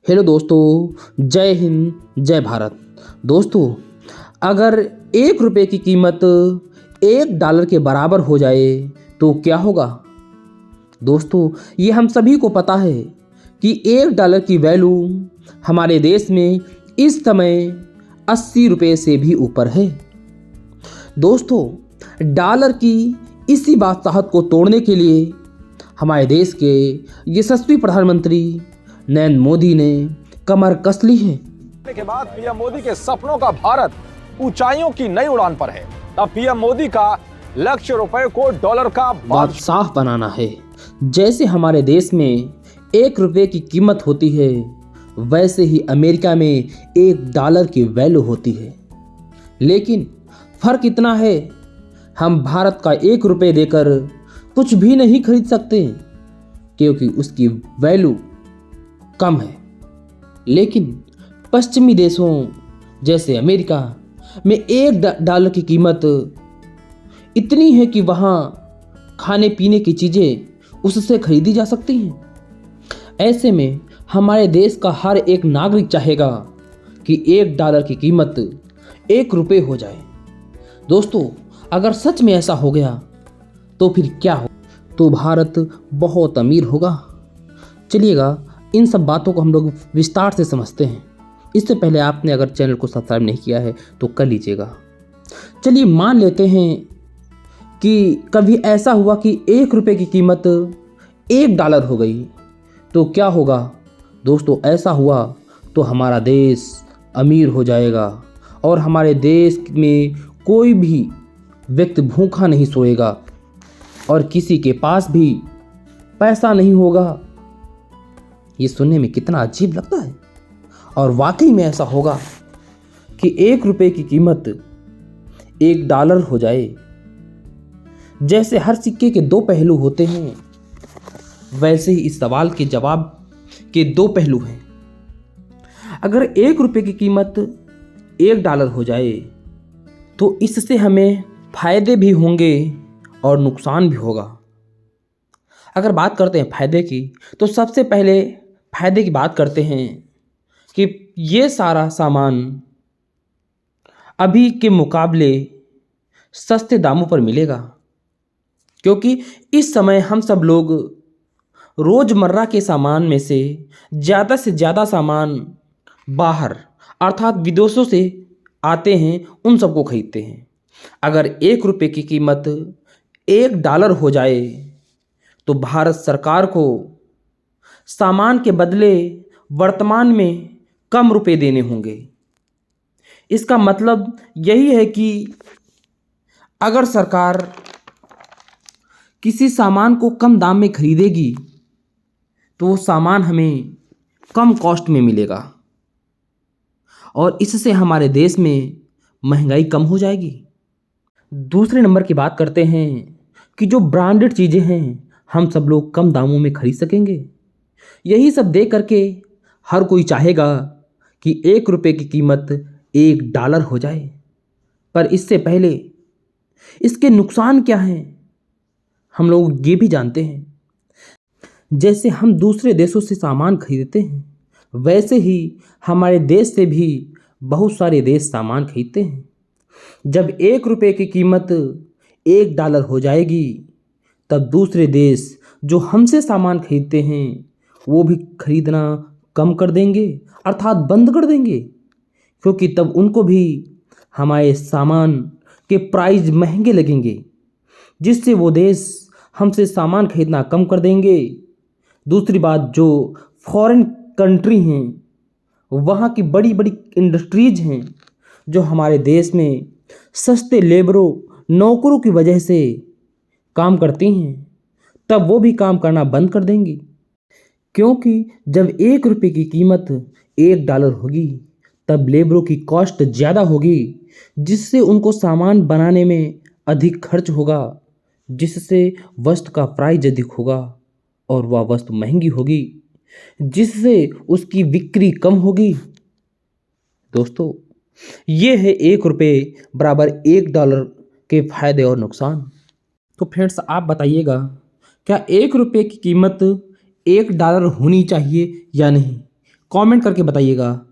Hello दोस्तों, जय हिंद जय भारत। दोस्तों, अगर 1 रुपये की कीमत $1 के बराबर हो जाए तो क्या होगा। दोस्तों, ये हम सभी को पता है कि $1 की वैल्यू हमारे देश में इस समय 80 रुपये से भी ऊपर है। दोस्तों, डॉलर की इसी बादशाहत को तोड़ने के लिए हमारे देश के यशस्वी प्रधानमंत्री नरेंद्र मोदी ने कमर कस ली है। के बाद पीएम मोदी के सपनों का भारत ऊंचाइयों की नई उड़ान पर है। अब पीएम मोदी का लक्ष्य रुपए को डॉलर का बादशाह बनाना है। जैसे हमारे देश में 1 रुपये की कीमत होती है, वैसे ही अमेरिका में $1 की वैल्यू होती है। लेकिन फर्क इतना है, हम भारत का 1 रुपये देकर कुछ भी नहीं खरीद सकते क्योंकि उसकी वैल्यू कम है। लेकिन पश्चिमी देशों जैसे अमेरिका में $1 की कीमत इतनी है कि वहाँ खाने पीने की चीज़ें उससे खरीदी जा सकती हैं। ऐसे में हमारे देश का हर एक नागरिक चाहेगा कि $1 की कीमत 1 रुपये हो जाए। दोस्तों, अगर सच में ऐसा हो गया तो फिर क्या हो, तो भारत बहुत अमीर होगा। चलिएगा इन सब बातों को हम लोग विस्तार से समझते हैं। इससे पहले आपने अगर चैनल को सब्सक्राइब नहीं किया है तो कर लीजिएगा। चलिए मान लेते हैं कि कभी ऐसा हुआ कि 1 रुपये की कीमत $1 हो गई तो क्या होगा। दोस्तों, ऐसा हुआ तो हमारा देश अमीर हो जाएगा और हमारे देश में कोई भी व्यक्ति भूखा नहीं सोएगा और किसी के पास भी पैसा नहीं होगा। ये सुनने में कितना अजीब लगता है और वाकई में ऐसा होगा कि 1 रुपये की कीमत $1 हो जाए। जैसे हर सिक्के के 2 पहलू होते हैं, वैसे ही इस सवाल के जवाब के 2 पहलू हैं। अगर 1 रुपये की कीमत $1 हो जाए तो इससे हमें फायदे भी होंगे और नुकसान भी होगा। अगर बात करते हैं फायदे की, तो सबसे पहले फायदे की बात करते हैं कि ये सारा सामान अभी के मुकाबले सस्ते दामों पर मिलेगा, क्योंकि इस समय हम सब लोग रोज़मर्रा के सामान में से ज़्यादा सामान बाहर अर्थात विदेशों से आते हैं, उन सबको खरीदते हैं। अगर 1 रुपये की कीमत $1 हो जाए तो भारत सरकार को सामान के बदले वर्तमान में कम रुपए देने होंगे। इसका मतलब यही है कि अगर सरकार किसी सामान को कम दाम में खरीदेगी तो वो सामान हमें कम कॉस्ट में मिलेगा और इससे हमारे देश में महंगाई कम हो जाएगी। दूसरे नंबर की बात करते हैं कि जो ब्रांडेड चीज़ें हैं हम सब लोग कम दामों में खरीद सकेंगे। यही सब देख करके हर कोई चाहेगा कि 1 रुपये की कीमत $1 हो जाए। पर इससे पहले इसके नुकसान क्या हैं हम लोग ये भी जानते हैं। जैसे हम दूसरे देशों से सामान खरीदते हैं, वैसे ही हमारे देश से भी बहुत सारे देश सामान खरीदते हैं। जब 1 रुपये की कीमत $1 हो जाएगी तब दूसरे देश जो हमसे सामान खरीदते हैं वो भी खरीदना कम कर देंगे, अर्थात बंद कर देंगे, क्योंकि तब उनको भी हमारे सामान के प्राइस महंगे लगेंगे, जिससे वो देश हमसे सामान खरीदना कम कर देंगे। दूसरी बात, जो फॉरेन कंट्री हैं, वहाँ की बड़ी बड़ी इंडस्ट्रीज हैं जो हमारे देश में सस्ते लेबरों नौकरों की वजह से काम करती हैं, तब वो भी काम करना बंद कर देंगी, क्योंकि जब 1 रुपये की कीमत $1 होगी तब लेबरों की कॉस्ट ज़्यादा होगी, जिससे उनको सामान बनाने में अधिक खर्च होगा, जिससे वस्तु का प्राइस अधिक होगा और वह वस्तु महंगी होगी, जिससे उसकी बिक्री कम होगी। दोस्तों, ये है 1 रुपये बराबर $1 के फायदे और नुकसान। तो फ्रेंड्स, आप बताइएगा, क्या 1 रुपये की कीमत $1 होनी चाहिए या नहीं? कमेंट करके बताइएगा।